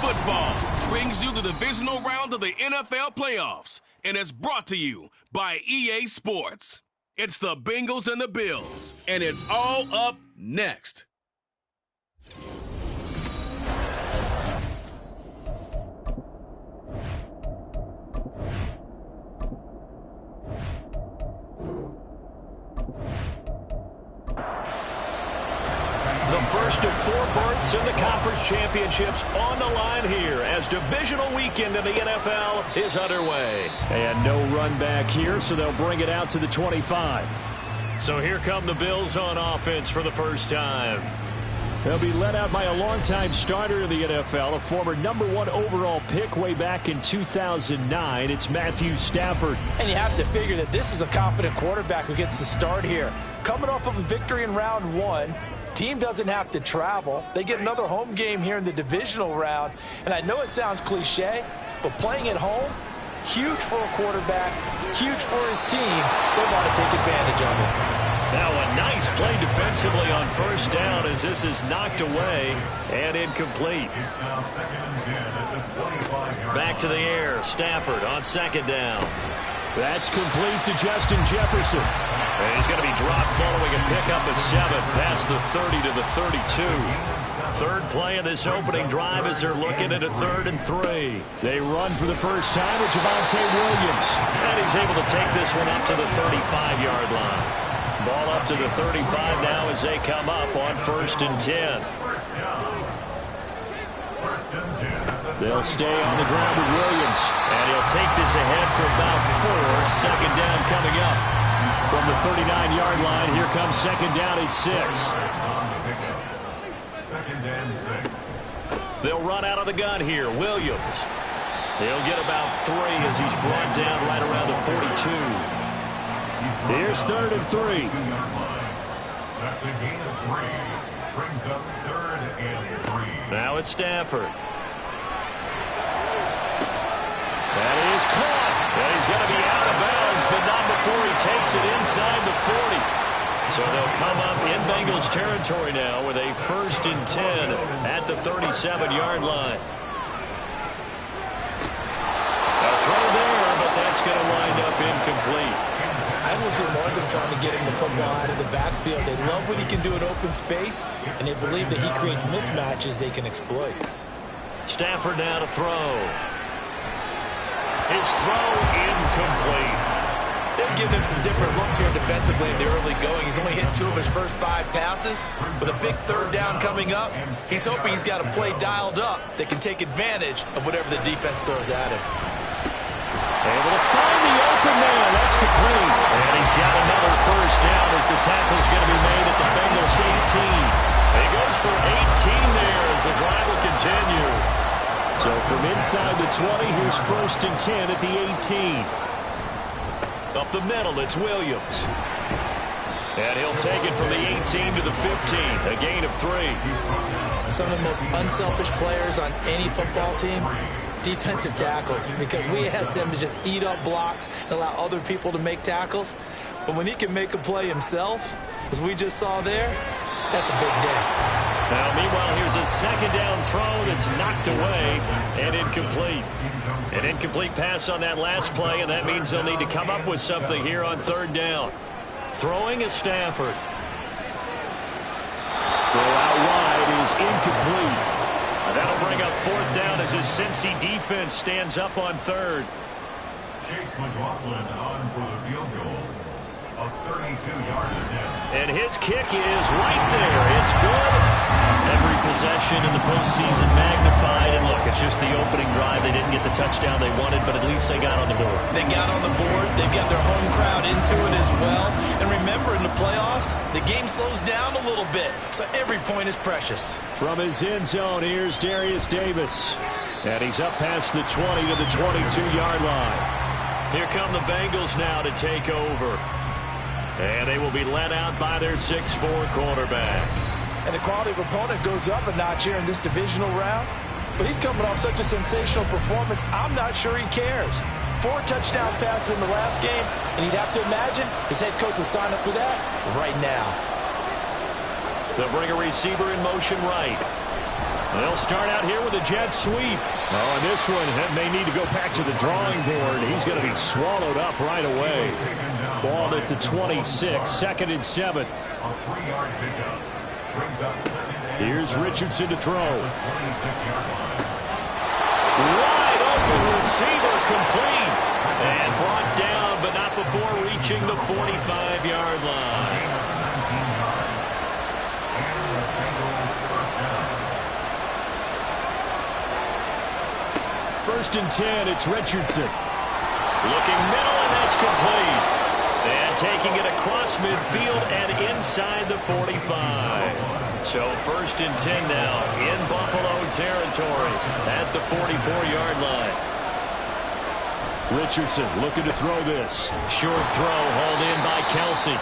Football brings you the divisional round of the NFL playoffs, and it's brought to you by EA Sports. It's the Bengals and the Bills, and it's all up next. The first of 4 berths in the conference championships on the line here as divisional weekend in the NFL is underway. And no run back here, so they'll bring it out to the 25. So here come the Bills on offense for the first time. They'll be led out by a longtime starter in the NFL, a former #1 overall pick way back in 2009. It's Matthew Stafford. And you have to figure that this is a confident quarterback who gets the start here. Coming off of a victory in round 1, team doesn't have to travel. They get another home game here in the divisional round. And I know it sounds cliche, but playing at home, huge for a quarterback, huge for his team. They want to take advantage of it. Now a nice play defensively on first down as this is knocked away and incomplete. Back to the air. Stafford on second down. That's complete to Justin Jefferson. And he's going to be dropped following a pickup of 7 past the 30 to the 32. Third play of this opening drive as they're looking at a 3rd and 3. They run for the first time with Javonte Williams. And he's able to take this one up to the 35-yard line. Ball up to the 35 now as they come up on 1st and 10. They'll stay on the ground with Williams. And he'll take this ahead for about 4. Second down coming up. From the 39-yard line, here comes second down at 6. They'll run out of the gun here. Williams. He'll get about 3 as he's brought down right around the 42. Here's 3rd and 3. That's a gain of 3. Brings up 3rd and 3. Now it's Stafford. That is caught. And he's going to be out of bounds, but not before he takes it inside the 40. So they'll come up in Bengals territory now with a 1st and 10 at the 37-yard line. A throw there, but that's going to wind up incomplete. I almost see more of them trying to get him the football out of the backfield. They love what he can do in open space, and they believe that he creates mismatches they can exploit. Stafford now to throw. His throw incomplete. They'll give him some different looks here defensively in the early going. He's only hit 2 of his first 5 passes. With a big 3rd down coming up, he's hoping he's got a play dialed up that can take advantage of whatever the defense throws at him. Able to find the open man. That's complete. And he's got another first down as the tackle's going to be made at the Bengals 18. He goes for 18 there as the drive will continue. So from inside the 20, here's 1st and 10 at the 18. Up the middle, it's Williams. And he'll take it from the 18 to the 15, a gain of 3. Some of the most unselfish players on any football team, defensive tackles, because we ask them to just eat up blocks and allow other people to make tackles. But when he can make a play himself, as we just saw there, that's a big day. Now, meanwhile, here's a second down throw that's knocked away and incomplete. An incomplete pass on that last play, and that means they'll need to come up with something here on 3rd down. Throwing is Stafford. Throw out wide is incomplete. That'll bring up 4th down as his Cincy defense stands up on 3rd. Chase McLaughlin on for the field goal. A 32-yard attempt. And his kick is right there. It's good. Every possession in the postseason magnified. And look, it's just the opening drive. They didn't get the touchdown they wanted, but at least they got on the board. They got on the board. They've got their home crowd into it as well. And remember, in the playoffs, the game slows down a little bit. So every point is precious. From his end zone, here's Darius Davis. And he's up past the 20 to the 22-yard line. Here come the Bengals now to take over. And they will be led out by their 6'4" quarterback. and the quality of opponent goes up a notch here in this divisional round. But he's coming off such a sensational performance, I'm not sure he cares. 4 touchdown passes in the last game, and you'd have to imagine his head coach would sign up for that right now. They'll bring a receiver in motion right. They'll start out here with a jet sweep. Oh, and this one may need to go back to the drawing board. He's going to be swallowed up right away. Ball at the 26, 2nd and 7. Here's Richardson to throw. Wide open receiver complete. And brought down, but not before reaching the 45-yard line. First and 10, it's Richardson. Looking middle, and that's complete. And taking it across midfield and inside the 45. So first and 10 now in Buffalo territory at the 44-yard line. Richardson looking to throw this. Short throw hauled in by Kelsey.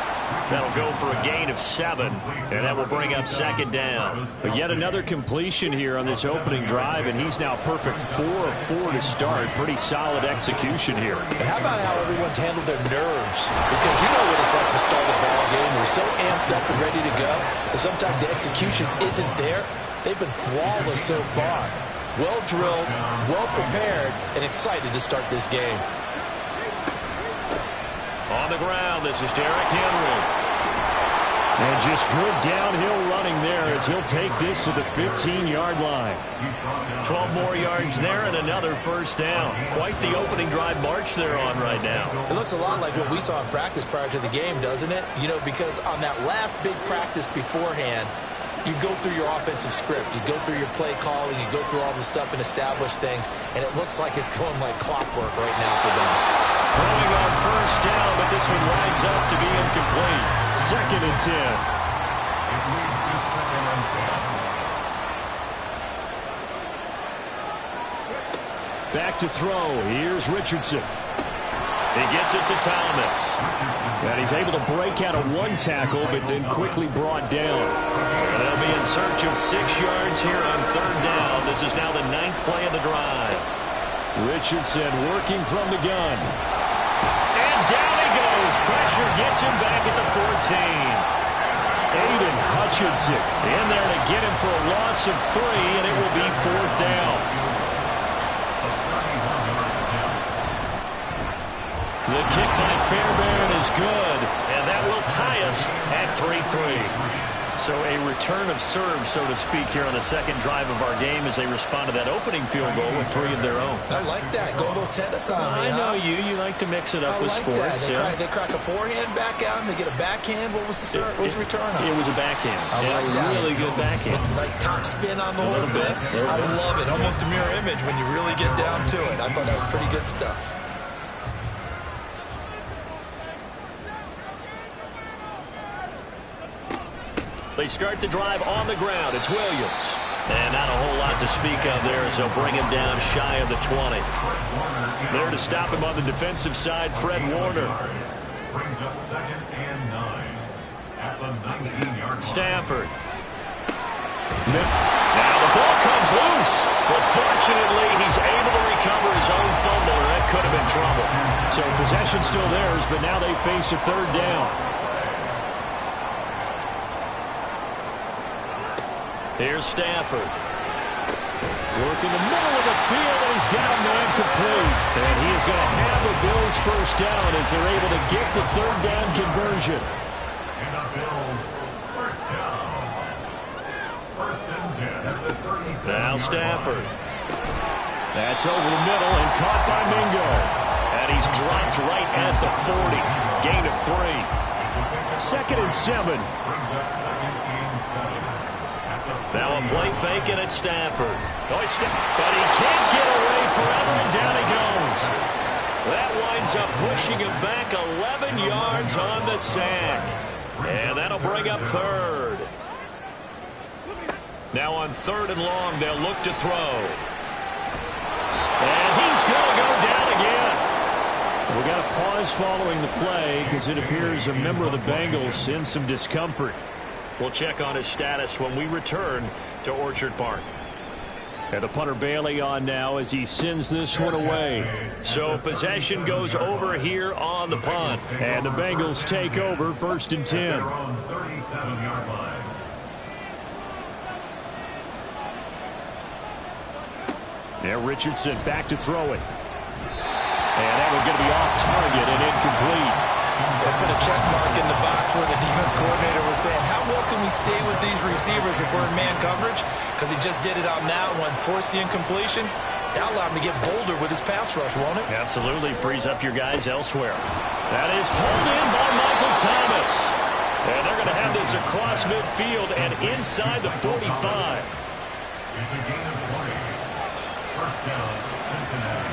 That'll go for a gain of 7, and that will bring up 2nd down. But yet another completion here on this opening drive, and he's now perfect 4 of 4 to start. Pretty solid execution here. And how about how everyone's handled their nerves? Because you know what it's like to start a ball game. We're so amped up and ready to go, and sometimes the execution isn't there. They've been flawless so far. Well drilled, well prepared, and excited to start this game. On the ground, this is Derrick Henry. And just good downhill running there as he'll take this to the 15-yard line. 12 more yards there and another first down. Quite the opening drive march they're on right now. It looks a lot like what we saw in practice prior to the game, doesn't it? You know, because on that last big practice beforehand, you go through your offensive script. You go through your play calling. You go through all the stuff and establish things. And it looks like it's going like clockwork right now for them. Throwing on first down, but this one winds up to be incomplete. 2nd and 10. Back to throw. Here's Richardson. He gets it to Thomas. And he's able to break out of 1 tackle, but then quickly brought down. And they'll be in search of 6 yards here on 3rd down. This is now the 9th play of the drive. Richardson working from the gun. And down he goes. Pressure gets him back at the 14. Aiden Hutchinson in there to get him for a loss of 3, and it will be 4th down. The kick by Fairbairn is good, and that will tie us at 3-3. So a return of serve, so to speak, here on the 2nd drive of our game as they respond to that opening field goal with 3 of their own. I like that. Go a little tennis on me. I know you like to mix it up with sports. They crack a forehand back out, and they get a backhand. What was the return on? It was a backhand. I like that. Really good backhand. It's a nice top spin on the whole thing. I love it. Almost a mirror image when you really get down to it. I thought that was pretty good stuff. They start the drive on the ground. It's Williams. And not a whole lot to speak of there as they'll bring him down shy of the 20. There to stop him on the defensive side, Fred Warner. Brings up 2nd and 9 at the 19-yard line. Stafford. Now the ball comes loose. But fortunately, he's able to recover his own fumble, or that could have been trouble. So possession still theirs, but now they face a 3rd down. Here's Stafford. Working the middle of the field, and he's got a man complete. And he is going to have the Bills' first down as they're able to get the 3rd down conversion. And the Bills' first down. 1st and 10 at the 37. Now Stafford. That's over the middle and caught by Mingo. And he's dropped right at the 40. Gain of 3. 2nd and 7. Brings up 2nd and 7. Now a play fake, and it's Stafford. But he can't get away forever, and down he goes. That winds up pushing him back 11 yards on the sack. And that'll bring up 3rd. Now on 3rd and long, they'll look to throw. And he's going to go down again. We got a pause following the play because it appears a member of the Bengals in some discomfort. We'll check on his status when we return to Orchard Park. And the punter Bailey on now as he sends this one away. So possession goes over here on the punt. And the Bengals take over 1st and 10. On 37-yard line. Now Richardson back to throw it. And that one's going to be off target and incomplete. They put a check mark in the box where the defense coordinator was saying, how well can we stay with these receivers if we're in man coverage? Because he just did it on that one, forced the incompletion. That'll allow him to get bolder with his pass rush, won't it? Absolutely. Frees up your guys elsewhere. That is hauled in by Michael Thomas. And they're going to have this across midfield and inside the 45. It's a gain of 20. First down, Cincinnati.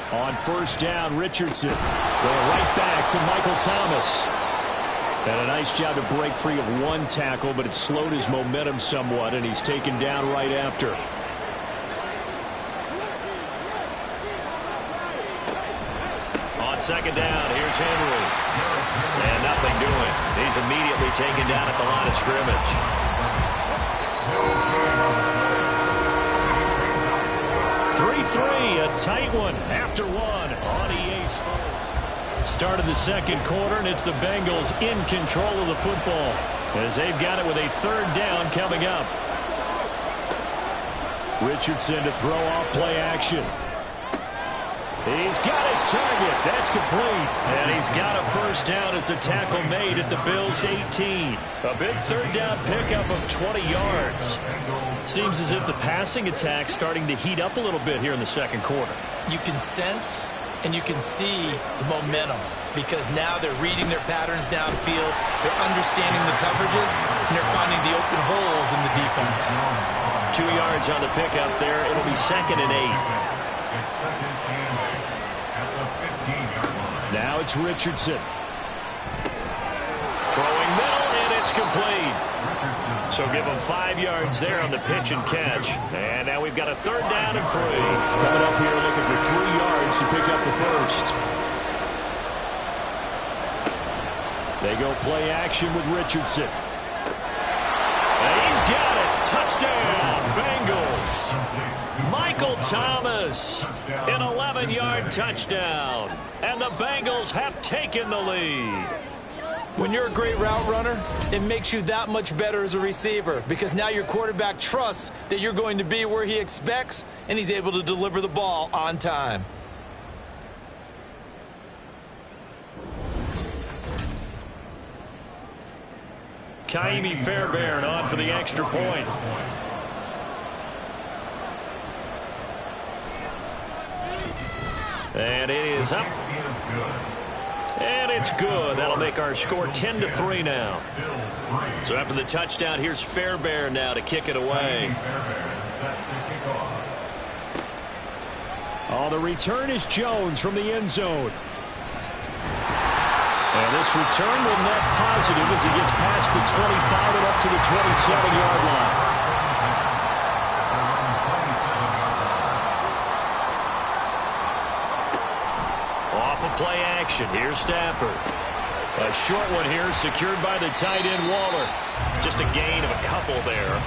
On 1st down, Richardson going right back to Michael Thomas. And a nice job to break free of one tackle, but it slowed his momentum somewhat, and he's taken down right after. On 2nd down, here's Henry. And nothing doing. He's immediately taken down at the line of scrimmage. 3-3, a tight one after one on EA Sports. Start of the 2nd quarter, and it's the Bengals in control of the football as they've got it with a 3rd down coming up. Richardson to throw off play action. He's got his target. That's complete. And he's got a 1st down as the tackle made at the Bills' 18. A big 3rd down pickup of 20 yards. Seems as if the passing attack's starting to heat up a little bit here in the 2nd quarter. You can sense and you can see the momentum because now they're reading their patterns downfield, they're understanding the coverages, and they're finding the open holes in the defense. 2 yards on the pickup there. It'll be 2nd and 8. It's 2nd and 8 at the 15-yard line. Now it's Richardson. Throwing middle, and it's complete. So give him 5 yards there on the pitch and catch. And now we've got a 3rd down and 3. Coming up here looking for 3 yards to pick up the 1st. They go play action with Richardson. And he's got it. Touchdown, Bengals. Michael Thomas, an 11-yard touchdown. And the Bengals have taken the lead. When you're a great route runner, it makes you that much better as a receiver because now your quarterback trusts that you're going to be where he expects and he's able to deliver the ball on time. Kaimi Fairbairn on for the extra point. And it is up. And it's good. That'll make our score 10-3 now. So after the touchdown, here's Fairbairn now to kick it away. Oh, the return is Jones from the end zone. And this return will net positive as he gets past the 25 and up to the 27-yard line. Off of play action. Here's Stafford. A short one here secured by the tight end Waller. Just a gain of a couple there.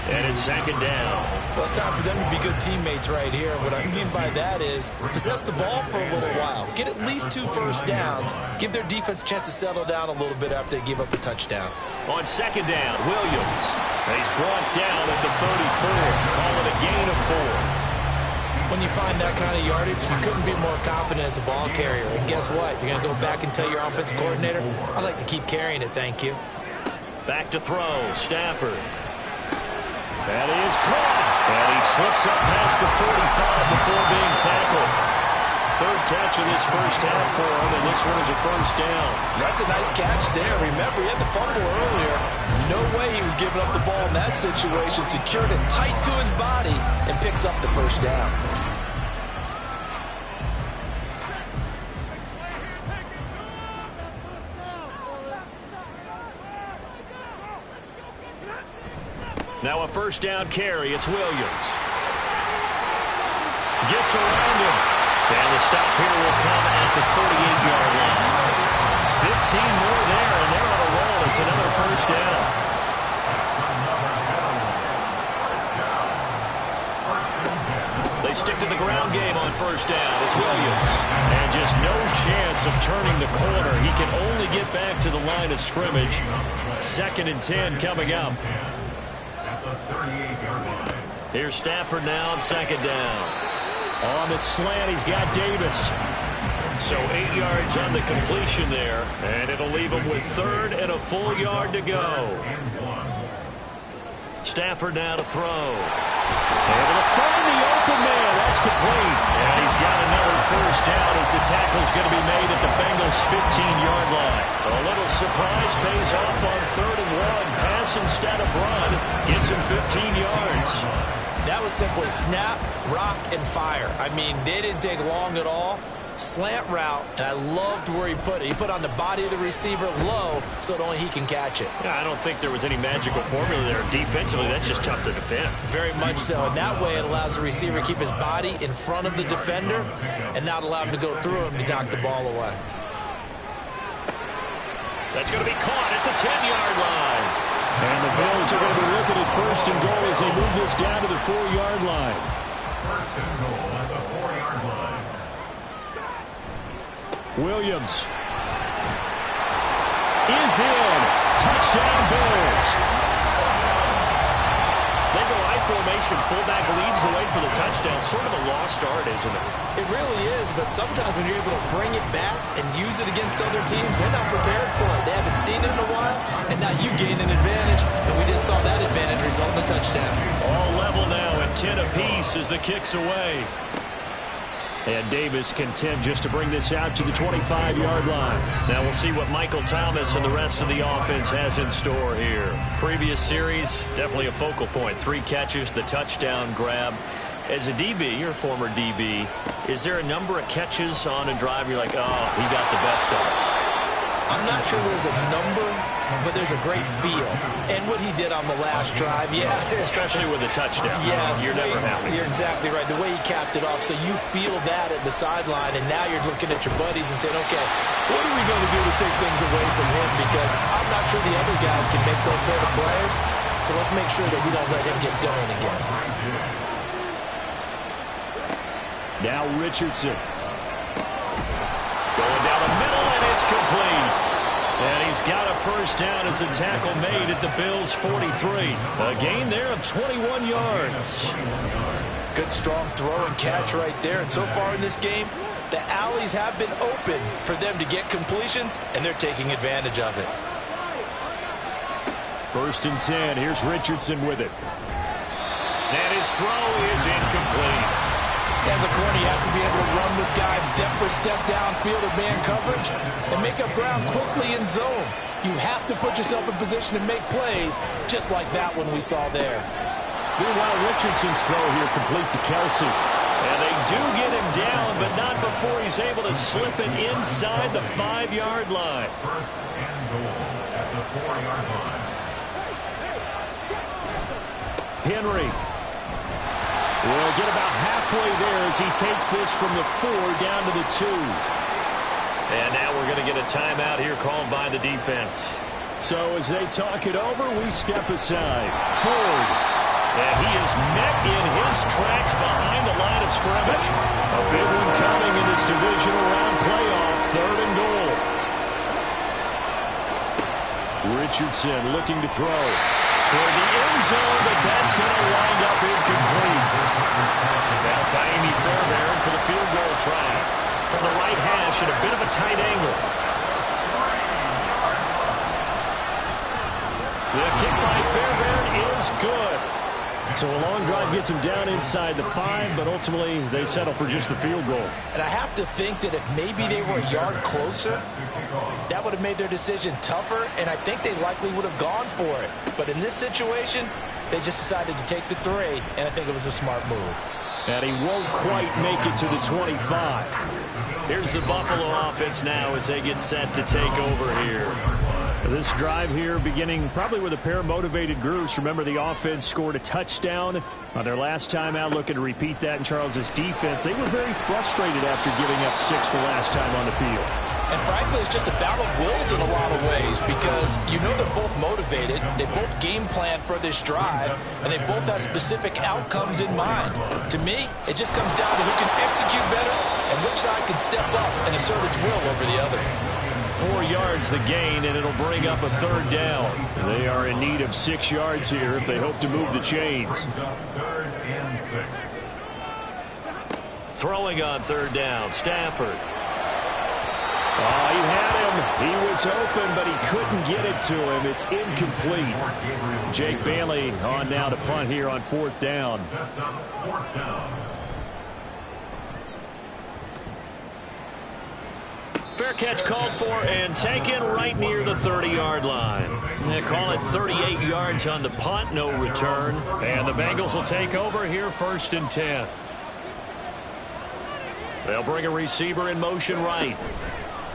And it's 2nd down. Well, it's time for them to be good teammates right here. What I mean by that is possess the ball for a little while. Get at least 2 first downs. Give their defense a chance to settle down a little bit after they give up a touchdown. On 2nd down, Williams. He's brought down at the 34. Call it a gain of 4. When you find that kind of yardage, you couldn't be more confident as a ball carrier. And guess what? You're going to go back and tell your offensive coordinator, I'd like to keep carrying it, thank you. Back to throw, Stafford. That is caught. And he slips up past the 45 before being tackled. 3rd catch of this first half for him, and this one is a 1st down. That's a nice catch there. Remember, he had the fumble earlier. No way he was giving up the ball in that situation. Secured it tight to his body and picks up the 1st down. Now a 1st down carry. It's Williams. Gets around him. And the stop here will come at the 38-yard line. 17 more there, and they're on a roll. It's another first down. They stick to the ground game on first down. It's Williams. And just no chance of turning the corner. He can only get back to the line of scrimmage. 2nd and 10 coming up. Here's Stafford now on 2nd down. On the slant, he's got Davis. So 8 yards on the completion there. And it'll leave him with 3rd and a full yard to go. Stafford now to throw. Able to find the open man. That's complete. And he's got another first down as the tackle's going to be made at the Bengals' 15-yard line. A little surprise pays off on 3rd and 1. Pass instead of run. Gets him 15 yards. That was simply snap, rock, and fire. I mean, they didn't take long at all. Slant route, and I loved where he put it. He put on the body of the receiver low so that only he can catch it. Yeah, I don't think there was any magical formula there. Defensively, that's just tough to defend. Very much so. And that way it allows the receiver to keep his body in front of the defender and not allow him to go through him to knock the ball away. That's going to be caught at the 10-yard line. And the Bills are going to be looking at 1st and goal as they move this down to the 4-yard line. 1st and goal at the 4-yard line. Williams is in. Touchdown, Bills. They go I formation. Fullback leads the way for the touchdown. Sort of a lost art, isn't it? It really is, but sometimes when you're able to bring it back and use it against other teams, they're not prepared for it. They haven't seen it in a while, and now you gain an advantage, and we just saw that advantage result in a touchdown. All level now at 10 apiece as the kick's away. And Davis content just to bring this out to the 25-yard line. Now we'll see what Michael Thomas and the rest of the offense has in store here. Previous series, definitely a focal point. 3 catches, the touchdown grab. As a DB, you're a former DB, is there a number of catches on a drive you're like, oh, he got the best of us? I'm not sure there's a number, but there's a great feel. And what he did on the last drive, yeah. Especially with a touchdown. Yes. You're never happy. You're exactly right. The way he capped it off, so you feel that at the sideline, and now you're looking at your buddies and saying, okay, what are we going to do to take things away from him? Because I'm not sure the other guys can make those sort of plays, so let's make sure that we don't let him get going again. Now Richardson. Going down the middle, and it's complete. And he's got a first down as a tackle made at the Bills' 43. A gain there of 21 yards. Good strong throw and catch right there. And so far in this game, the alleys have been open for them to get completions, and they're taking advantage of it. 1st and 10. Here's Richardson with it. And his throw is incomplete. As a corner, you have to be able to run with guys step for step downfield of man coverage and make up ground quickly in zone. You have to put yourself in position to make plays, just like that one we saw there. Meanwhile, Richardson's throw here complete to Kelsey. And they do get him down, but not before he's able to slip it inside the 5-yard line. 1st and goal at the 4-yard line. Henry will get about halfway there as he takes this from the 4 down to the 2. And now we're going to get a timeout here called by the defense. So as they talk it over, we step aside. Ford. And he is met in his tracks behind the line of scrimmage. A big one coming in this divisional round playoff. 3rd and goal. Richardson looking to throw. Toward the end zone, but that's going to wind up incomplete. Now Kaimi Fairbairn for the field goal try. From the right hash at a bit of a tight angle. The kick by Fairbairn is good. So a long drive gets him down inside the 5, but ultimately they settle for just the field goal. And I have to think that if maybe they were a yard closer, that would have made their decision tougher, and I think they likely would have gone for it. But in this situation, they just decided to take the 3, and I think it was a smart move. And he won't quite make it to the 25. Here's the Buffalo offense now as they get set to take over here. This drive here beginning probably with a pair of motivated groups. Remember, the offense scored a touchdown on their last time out, looking to repeat that in Charles's defense. They were very frustrated after giving up 6 the last time on the field. And frankly, it's just a battle of wills in a lot of ways because you know they're both motivated, they both game plan for this drive, and they both have specific outcomes in mind. To me, it just comes down to who can execute better and which side can step up and assert its will over the other. 4 yards the gain, and it'll bring up a 3rd down. They are in need of 6 yards here if they hope to move the chains. 3rd and 6. Throwing on 3rd down, Stafford. Oh, he had him. He was open, but he couldn't get it to him. It's incomplete. Jake Bailey on now to punt here on 4th down. Sets up 4th down. Fair catch called for and taken right near the 30-yard line. They call it 38 yards on the punt, no return. And the Bengals will take over here 1st and 10. They'll bring a receiver in motion right.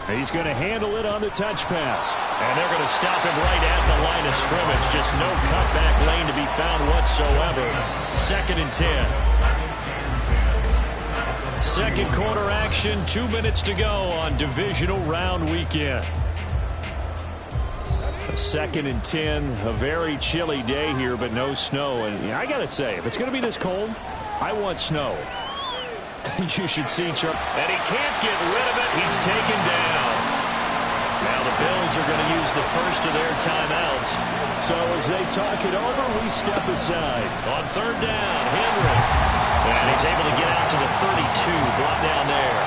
He's going to handle it on the touch pass. And they're going to stop him right at the line of scrimmage. Just no cutback lane to be found whatsoever. 2nd and 10. Second quarter action, 2 minutes to go on divisional round weekend. 2nd and 10, a very chilly day here, but no snow. And I got to say, if it's going to be this cold, I want snow. You should see Chuck. And he can't get rid of it. He's taken down. Now the Bills are going to use the first of their timeouts. So as they talk it over, we step aside. On 3rd down, Henry. And he's able to get out to the 32, brought down there.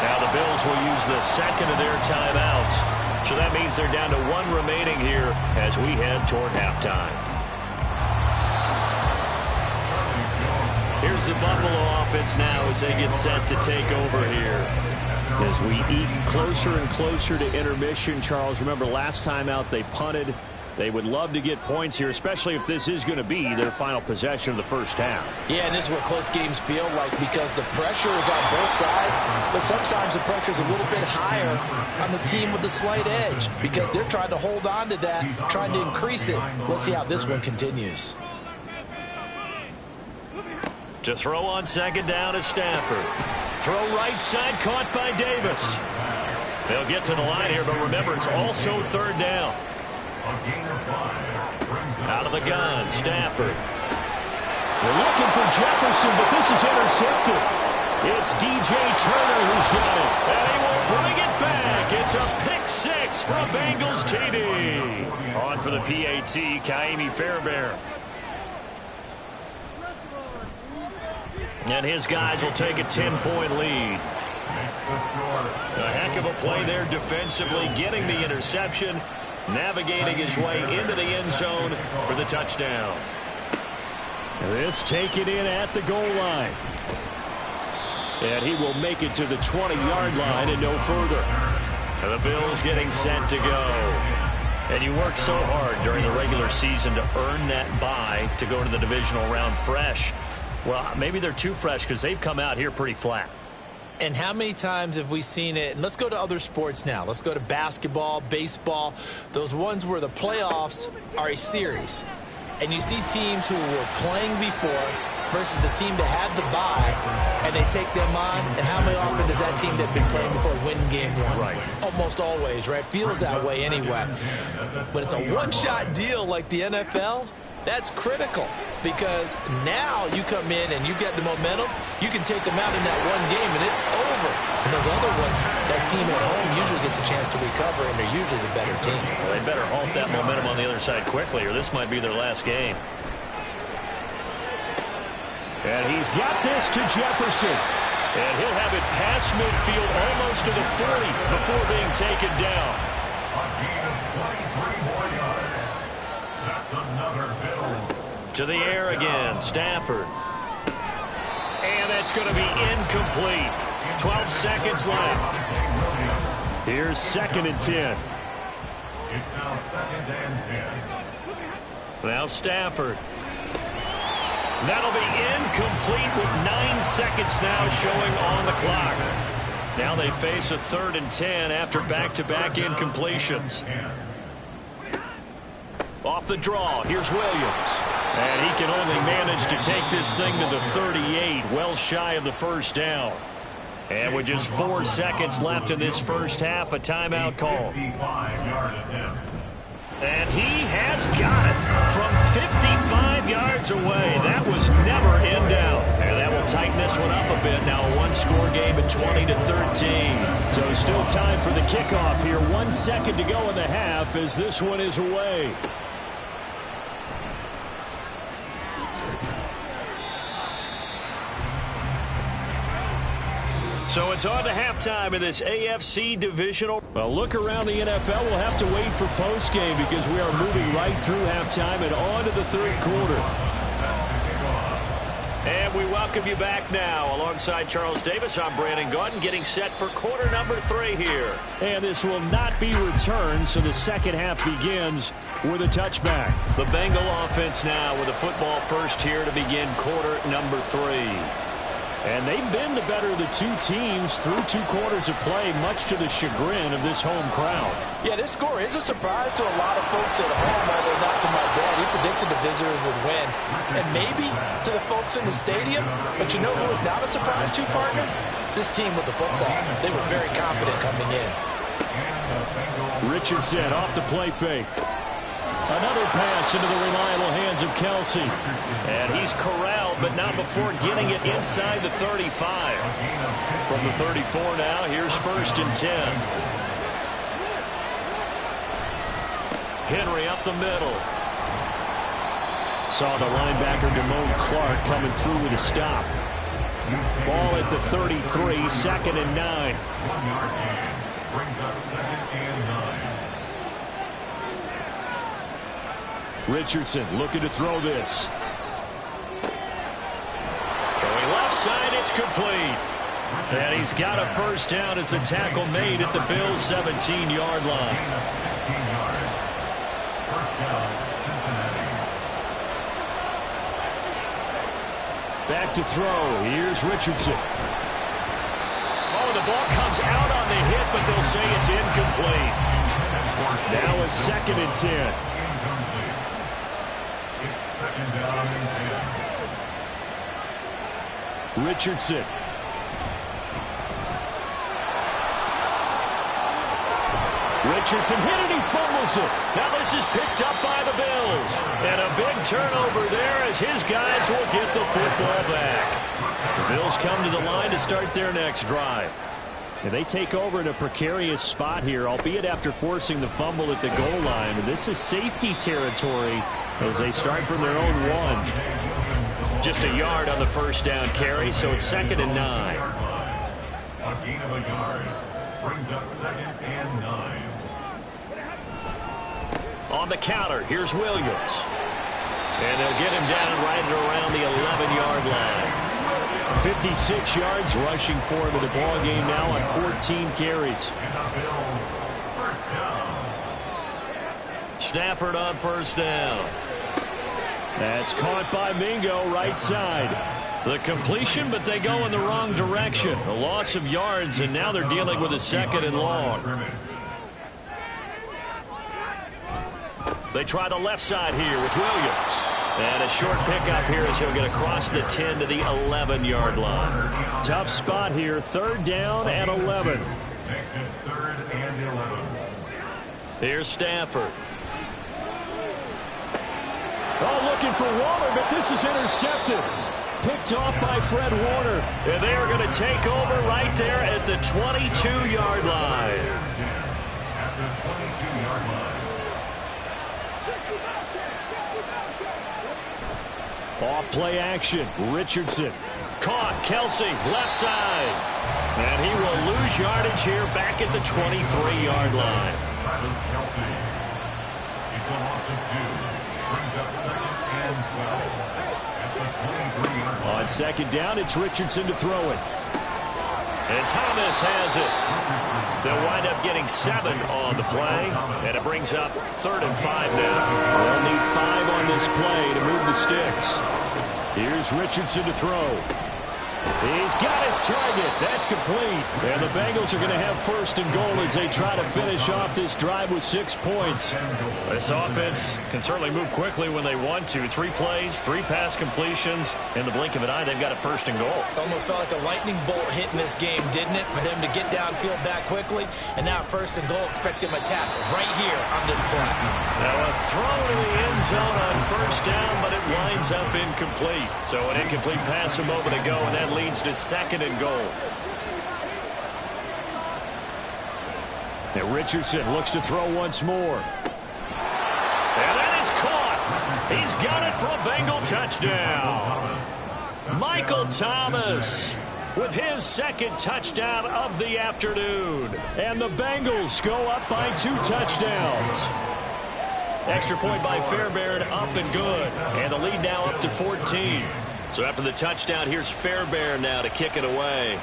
Now the Bills will use the second of their timeouts. So that means they're down to 1 remaining here as we head toward halftime. Here's the Buffalo offense now as they get set to take over here. As we eat closer and closer to intermission, Charles, remember last time out they punted. They would love to get points here, especially if this is going to be their final possession of the first half. Yeah, and this is what close games feel like because the pressure is on both sides, but sometimes the pressure is a little bit higher on the team with the slight edge because they're trying to hold on to that, trying to increase it. Let's see how this one continues. To throw on 2nd down is Stafford. Throw right side, caught by Davis. They'll get to the line here, but remember, it's also 3rd down. Out of the gun, Stafford. They're looking for Jefferson, but this is intercepted. It's DJ Turner who's got it. And he will bring it back. It's a pick 6 from Bengals TD. On for the PAT, Kaimi Fairbairn. And his guys will take a 10-point lead. A heck of a play there defensively, getting the interception, navigating his way into the end zone for the touchdown. This taken in at the goal line. And he will make it to the 20-yard line and no further. And the Bills getting set to go. And you work so hard during the regular season to earn that bye to go to the divisional round fresh. Well, maybe they're too fresh because they've come out here pretty flat. And how many times have we seen it? And let's go to other sports now. Let's go to basketball, baseball, those ones where the playoffs are a series. And you see teams who were playing before versus the team that had the bye, and they take them on. And how many often does that team that's been playing before win game 1? Right. Almost always, right? Feels that way anyway. When it's a one-shot deal like the NFL, that's critical because now you come in and you get the momentum. You can take them out in that one game, and it's over. And those other ones, that team at home usually gets a chance to recover, and they're usually the better team. Well, they better halt that momentum on the other side quickly, or this might be their last game. And he's got this to Jefferson. And he'll have it past midfield almost to the 40 before being taken down. A gain of 23 more yards. That's another Bills. To the air again, Stafford. And that's going to be incomplete. 12 seconds left. Here's 2nd and 10. It's now 2nd and 10. Now Stafford. That'll be incomplete with 9 seconds now showing on the clock. Now they face a 3rd and 10 after back-to-back incompletions. Off the draw, here's Williams. And he can only manage to take this thing to the 38, well shy of the first down. And with just 4 seconds left in this first half, a timeout call. 55-yard attempt. And he has got it from 55 yards away. That was never in doubt. And that will tighten this one up a bit. Now a one-score game at 20-13. So still time for the kickoff here. 1 second to go in the half as this one is away. So it's on to halftime in this AFC divisional. Well, look around the NFL. We'll have to wait for postgame because we are moving right through halftime and on to the third quarter. And we welcome you back now. Alongside Charles Davis, I'm Brandon Gaudin, getting set for quarter number 3 here. And this will not be returned, so the second half begins with a touchback. The Bengal offense now with a football first here to begin quarter number 3. And they've been the better of the two teams through 2 quarters of play, much to the chagrin of this home crowd. Yeah, this score is a surprise to a lot of folks at home, although not to my dad. He predicted the visitors would win. And maybe to the folks in the stadium. But you know who was not a surprise to, partner? This team with the football. They were very confident coming in. Richardson off the play fake. Another pass into the reliable hands of Kelsey. And he's corralled, but not before getting it inside the 35. From the 34 now, here's 1st and 10. Henry up the middle. Saw the linebacker Damone Clark coming through with a stop. Ball at the 33, 2nd and 9. 1-yard gain. Brings up 2nd and 9. Richardson looking to throw this. Throwing left side, it's complete. And he's got a first down as the tackle made at the Bills' 17-yard line. Gain of 16 yards. First down, Cincinnati. Back to throw. Here's Richardson. Oh, the ball comes out on the hit, but they'll say it's incomplete. Now a 2nd and 10. Second down and 10. Richardson. Richardson hit and he fumbles it. Now this is picked up by the Bills. And a big turnover there as his guys will get the football back. The Bills come to the line to start their next drive. And they take over in a precarious spot here, albeit after forcing the fumble at the goal line. And this is safety territory as they start from their own 1. Just a yard on the first down carry, so it's 2nd and 9. A gain of a yard brings up 2nd and 9. On the counter, here's Williams. And they'll get him down right around the 11-yard line. 56 yards rushing for him in the ball game now on 14 carries. And the Bills, first down. Stafford on first down. That's caught by Mingo, right side. The completion, but they go in the wrong direction. A loss of yards, and now they're dealing with a 2nd and long. They try the left side here with Williams. And a short pickup here as he'll get across the 10 to the 11-yard line. Tough spot here, 3rd down and 11. Makes it 3rd and 11. Here's Stafford. Oh, looking for Waller, but this is intercepted. Picked off by Fred Warner. And they are going to take over right there at the 22-yard line. At the 22-yard line. Off play action, Richardson. Caught, Kelsey, left side. And he will lose yardage here back at the 23-yard line. Travis Kelsey. It's a loss of 2. Brings up 2nd and 12. At the 23-yard line. On 2nd down, it's Richardson to throw it. And Thomas has it. They'll wind up getting 7 on the play. And it brings up 3rd and 5 now. They'll need 5 on this play to move the sticks. Here's Richardson to throw. He's got his target. That's complete. And the Bengals are going to have first and goal as they try to finish off this drive with 6 points. This offense can certainly move quickly when they want to. 3 plays, 3 pass completions. In the blink of an eye, they've got a first and goal. Almost felt like a lightning bolt hit in this game, didn't it? For them to get downfield that quickly. And now first and goal, expect them to tackle right here on this play. Now a throw to the end zone on first down, but it winds up incomplete. So an incomplete pass a moment ago, and that leads to second and goal. And Richardson looks to throw once more. And that is caught. He's got it for a Bengal touchdown. Michael Thomas with his second touchdown of the afternoon. And the Bengals go up by 2 touchdowns. Extra point by Fairbairn, up and good. And the lead now up to 14. So after the touchdown, here's Fairbairn now to kick it away.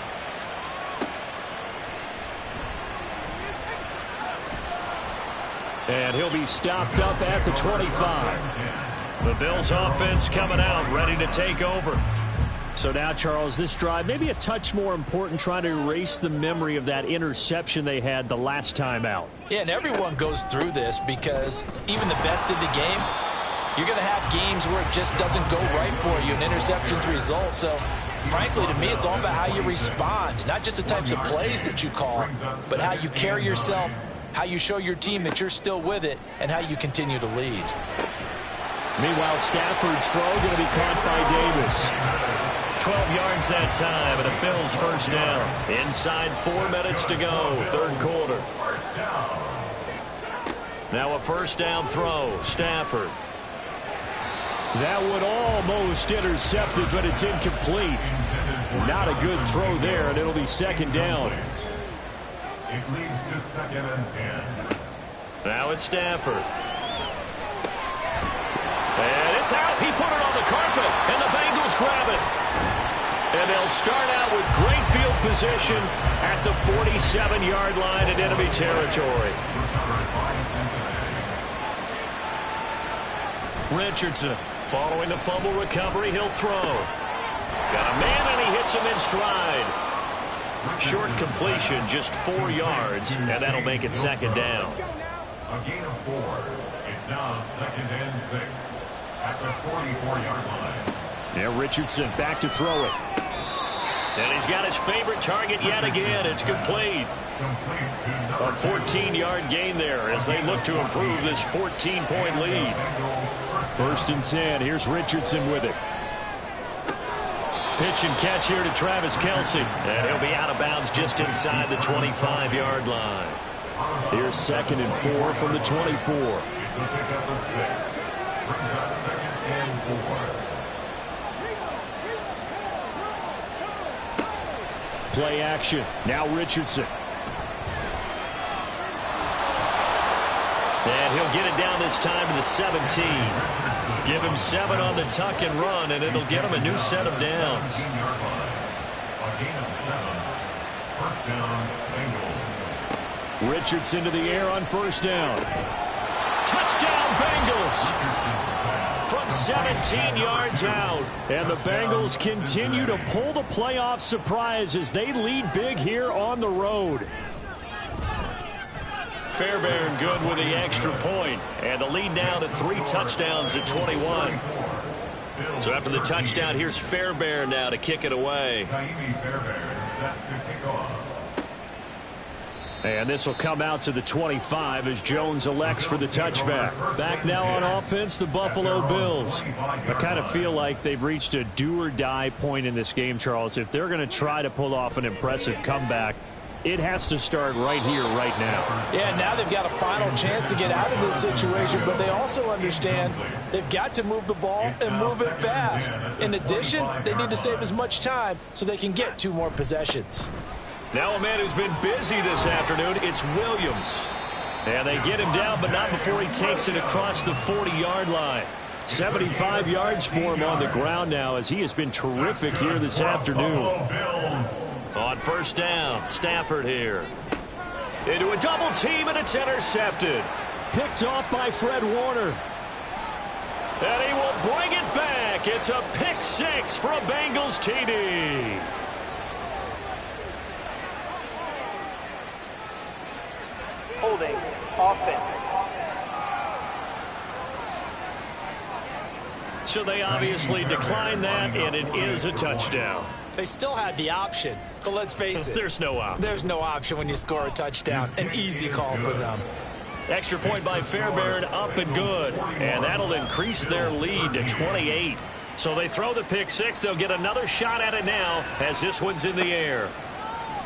And he'll be stopped up at the 25. The Bills offense coming out, ready to take over. So now, Charles, this drive maybe a touch more important, trying to erase the memory of that interception they had the last time out. Yeah, and everyone goes through this because even the best in the game, you're going to have games where it just doesn't go right for you, and interceptions result. So, frankly, to me, it's all about how you respond, not just the types of plays that you call, but how you carry yourself, how you show your team that you're still with it, and how you continue to lead. Meanwhile, Stafford's throw going to be caught by Davis. 12 yards that time, and a Bills first down. Inside 4 minutes to go, third quarter. Now a first down throw, Stafford. That would almost intercept it, but it's incomplete. Not a good throw there, and it'll be second down. It leads to second and 10. Now it's Stafford. And it's out. He put it on the carpet, and the Bengals grab it. And they'll start out with great field position at the 47-yard line in enemy territory. Richardson, following the fumble recovery, he'll throw. Got a man, and he hits him in stride. Short completion, just 4 yards, and that'll make it second down. A gain of 4. It's now second and 6 at the 44-yard line. Now Richardson back to throw it. And he's got his favorite target yet again. It's complete. A 14-yard gain there as they look to improve this 14-point lead. First and 10. Here's Richardson with it. Pitch and catch here to Travis Kelce. And he'll be out of bounds just inside the 25-yard line. Here's second and 4 from the 24. It's a pickup of 6. Brings up second and 4. Play action. Now Richardson. And he'll get it down this time to the 17. Give him 7 on the tuck and run, and it'll get him a new set of downs. A gain of 7. First down, Bengals. Richardson to the air on first down. Touchdown, Bengals! From 17 yards out. And the Bengals continue to pull the playoff surprise as they lead big here on the road. Fairbairn good with the extra point. And the lead now to 3 touchdowns at 21. So after the touchdown, here's Fairbairn now to kick it away. Kaimi Fairbairn set to kick off. And this will come out to the 25 as Jones elects for the touchback. Back now on offense, the Buffalo Bills. I kind of feel like they've reached a do-or-die point in this game, Charles. If they're going to try to pull off an impressive comeback, it has to start right here, right now. Yeah, now they've got a final chance to get out of this situation, but they also understand they've got to move the ball and move it fast. In addition, they need to save as much time so they can get 2 more possessions. Now a man who's been busy this afternoon, it's Williams. And they get him down, but not before he takes it across the 40-yard line. 75 yards for him on the ground now as he has been terrific here this afternoon. On first down, Stafford here. Into a double team, and it's intercepted. Picked off by Fred Warner. And he will bring it back It's a pick six for a Bengals TD. Holding offense. So they obviously declined that, and it is a touchdown. They still had the option, but let's face it. There's no option. There's no option when you score a touchdown. An easy call for them. Extra point by Fairbairn, up and good. And that'll increase their lead to 28. So they throw the pick six. They'll get another shot at it now as this one's in the air.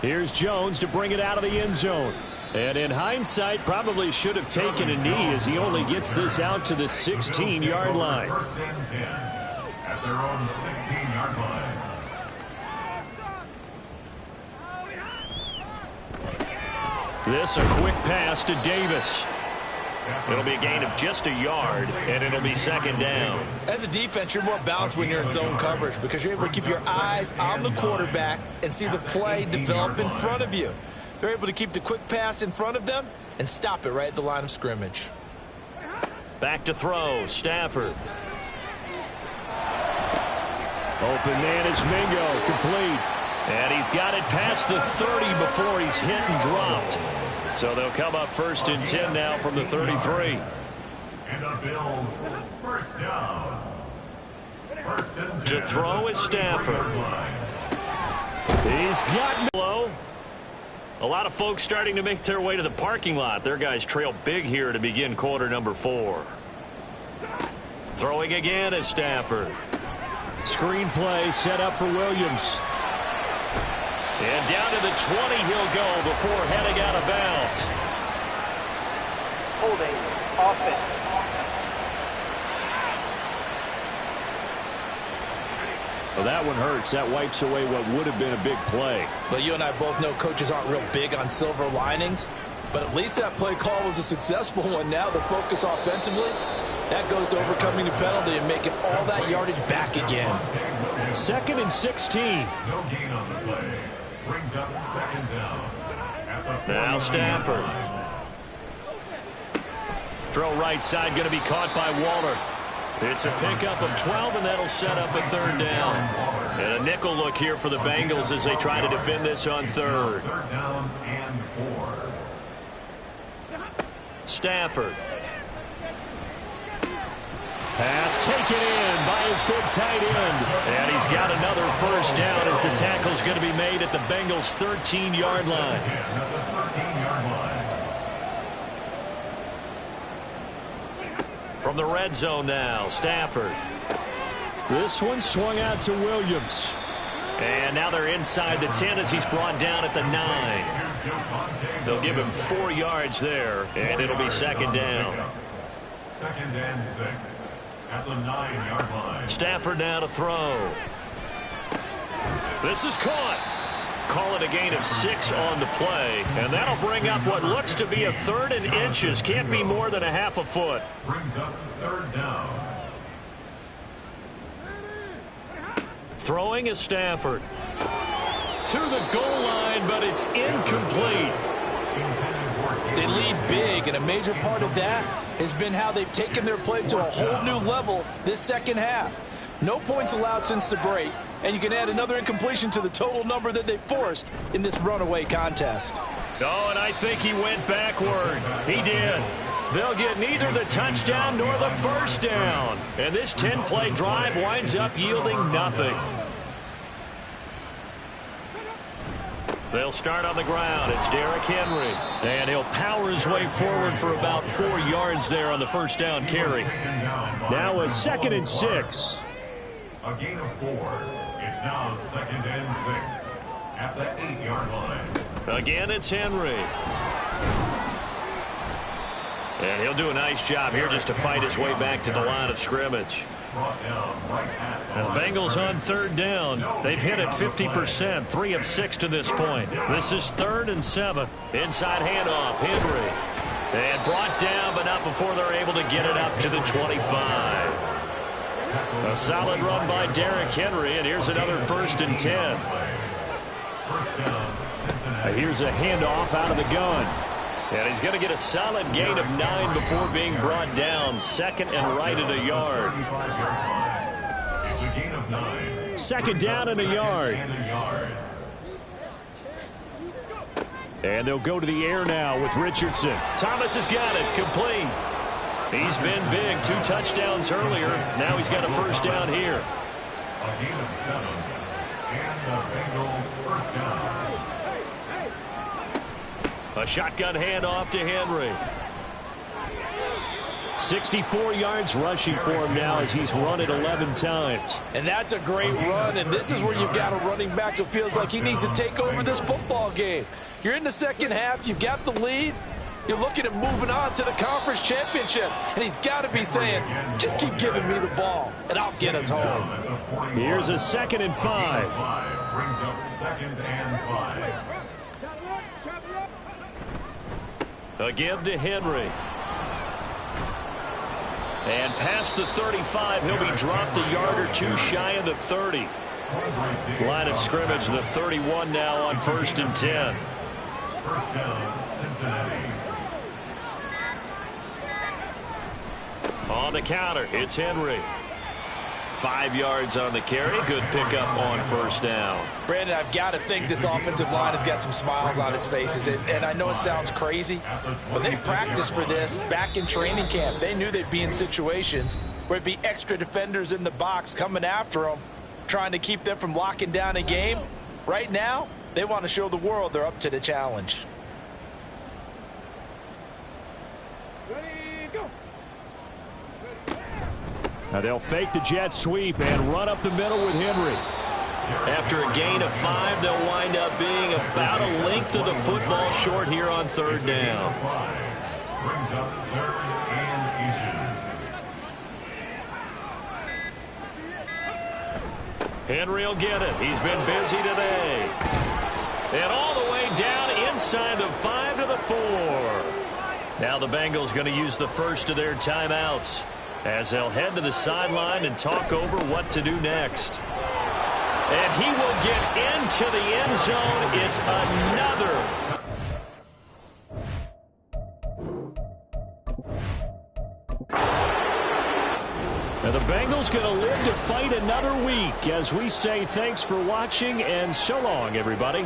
Here's Jones to bring it out of the end zone. And in hindsight, probably should have taken a knee as he only gets this out to the 16-yard line. First and 10 at their own 16-yard line. This a quick pass to Davis. It'll be a gain of just a yard, and it'll be second down. As a defense, you're more balanced when you're in zone coverage because you're able to keep your eyes on the quarterback and see the play develop in front of you. They're able to keep the quick pass in front of them and stop it right at the line of scrimmage. Back to throw, Stafford. Open man is Mingo, complete. And he's got it past the 30 before he's hit and dropped. So they'll come up first and 10 now from the 33. And the Bills, first down. First and 10. To throw is Stafford. He's got Low. A lot of folks starting to make their way to the parking lot. Their guys trail big here to begin quarter number 4. Throwing again is Stafford. Screenplay set up for Williams. And down to the 20 he'll go before heading out of bounds. Holding offense. Well, that one hurts. That wipes away what would have been a big play. But you and I both know coaches aren't real big on silver linings. But at least that play call was a successful one. Now the focus offensively, that goes to overcoming the penalty and making all that yardage back again. 2nd and 16. No gain on the play. Brings up second down. At the Now Stafford. Throw right side, going to be caught by Waller. It's a pickup of 12, and that'll set up a third down. And a nickel look here for the Bengals as they try to defend this on third. Third down and 4. Stafford. Pass taken in by his big tight end. And he's got another first down as the tackle's going to be made at the Bengals' 13-yard line. At the 13-yard line. From the red zone now, Stafford. This one swung out to Williams. And now they're inside the 10 as he's brought down at the 9. They'll give him 4 yards there, and it'll be second down. Second and 6 at the 9-yard line. Stafford now to throw. This is caught. Call it a gain of 6 on the play, and that'll bring up what looks to be a 3rd and inches. Can't be more than a half a foot. Brings up third down. Throwing is Stafford. To the goal line, but it's incomplete. They lead big, and a major part of that has been how they've taken their play to a whole new level this second half. No points allowed since the break, and you can add another incompletion to the total number that they forced in this runaway contest. Oh, and I think he went backward. He did. They'll get neither the touchdown nor the first down. And this 10-play drive winds up yielding nothing. They'll start on the ground. It's Derrick Henry. And he'll power his way forward for about 4 yards there on the first down carry. Now a 2nd and 6. A gain of 4. It's now 2nd and 6 at the 8-yard line. Again, it's Henry. And he'll do a nice job here just to fight his way back to the line of scrimmage. And the Bengals on third down. They've hit it 50%, 3 of 6 to this point. This is 3rd and 7. Inside handoff, Henry. And brought down, but not before they're able to get it up to the 25. A solid run by Derrick Henry, and here's another 1st and 10. Here's a handoff out of the gun. And he's going to get a solid gain of 9 before being brought down. 2nd and right at a yard. It's a gain of 9. Second down and a yard. And they'll go to the air now with Richardson. Thomas has got it. Complete. He's been big. 2 touchdowns earlier. Now he's got a first down here. A gain of 7. And the Bengal first down. A shotgun handoff to Henry. 64 yards rushing for him now as he's run it 11 times. And that's a great run, and this is where you've got a running back who feels like he needs to take over this football game. You're in the second half, you've got the lead, you're looking at moving on to the conference championship, and he's got to be saying, just keep giving me the ball, and I'll get us home. Here's a 2nd and 5. Brings up 2nd and 5. A give to Henry. And past the 35, he'll be dropped a yard or 2 shy of the 30. Line of scrimmage, the 31 now on 1st and 10. First down, Cincinnati. On the counter, it's Henry. 5 yards on the carry. Good pickup on 1st down. Brandon, I've got to think this offensive line has got some smiles on its faces. And I know it sounds crazy, but they practiced for this back in training camp. They knew they'd be in situations where it'd be extra defenders in the box coming after them, trying to keep them from locking down a game. Right now, they want to show the world they're up to the challenge. Now they'll fake the jet sweep and run up the middle with Henry. After a gain of 5, they'll wind up being about a length of the football short here on 3rd down. Brings up 3rd and inches. Henry will get it. He's been busy today. And all the way down inside the 5 to the 4. Now the Bengals going to use the first of their timeouts as they'll head to the sideline and talk over what to do next. And he will get into the end zone. It's another. And the Bengals going to live to fight another week as we say thanks for watching and so long, everybody.